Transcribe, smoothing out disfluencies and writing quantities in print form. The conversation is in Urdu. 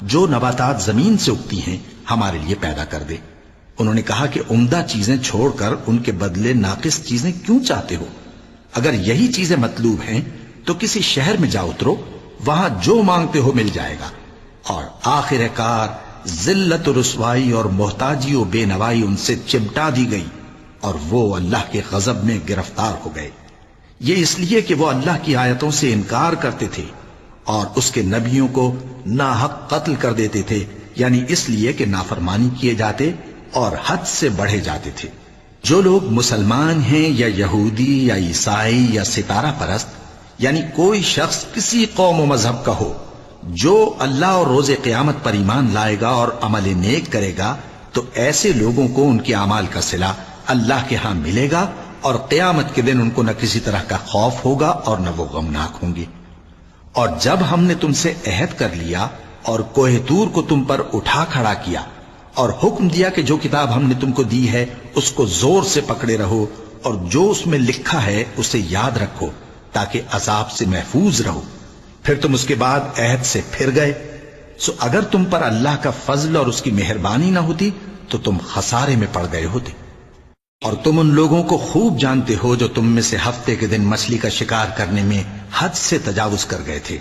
جو نباتات زمین سے اگتی ہیں ہمارے لیے پیدا کر دے۔ انہوں نے کہا کہ عمدہ چیزیں چھوڑ کر ان کے بدلے ناقص چیزیں کیوں چاہتے ہو؟ اگر یہی چیزیں مطلوب ہیں تو کسی شہر میں جا اترو، وہاں جو مانگتے ہو مل جائے گا۔ اور آخر کار ذلت و رسوائی اور محتاجی و بے نوائی ان سے چمٹا دی گئی اور وہ اللہ کے غضب میں گرفتار ہو گئے۔ یہ اس لیے کہ وہ اللہ کی آیتوں سے انکار کرتے تھے اور اس کے نبیوں کو ناحق قتل کر دیتے تھے، یعنی اس لیے کہ نافرمانی کیے جاتے اور حد سے بڑھے جاتے تھے۔ جو لوگ مسلمان ہیں یا یہودی یا عیسائی یا ستارہ پرست، یعنی کوئی شخص کسی قوم و مذہب کا ہو، جو اللہ اور روز قیامت پر ایمان لائے گا اور عمل نیک کرے گا تو ایسے لوگوں کو ان کے اعمال کا صلہ اللہ کے ہاں ملے گا، اور قیامت کے دن ان کو نہ کسی طرح کا خوف ہوگا اور نہ وہ غمناک ہوں گے۔ اور جب ہم نے تم سے عہد کر لیا اور کوہ طور کو تم پر اٹھا کھڑا کیا اور حکم دیا کہ جو کتاب ہم نے تم کو دی ہے اس کو زور سے پکڑے رہو اور جو اس میں لکھا ہے اسے یاد رکھو تاکہ عذاب سے محفوظ رہو، پھر تم اس کے بعد عہد سے پھر گئے، سو اگر تم پر اللہ کا فضل اور اس کی مہربانی نہ ہوتی تو تم خسارے میں پڑ گئے ہوتے۔ اور تم ان لوگوں کو خوب جانتے ہو جو تم میں سے ہفتے کے دن مچھلی کا شکار کرنے میں حد سے تجاوز کر گئے تھے،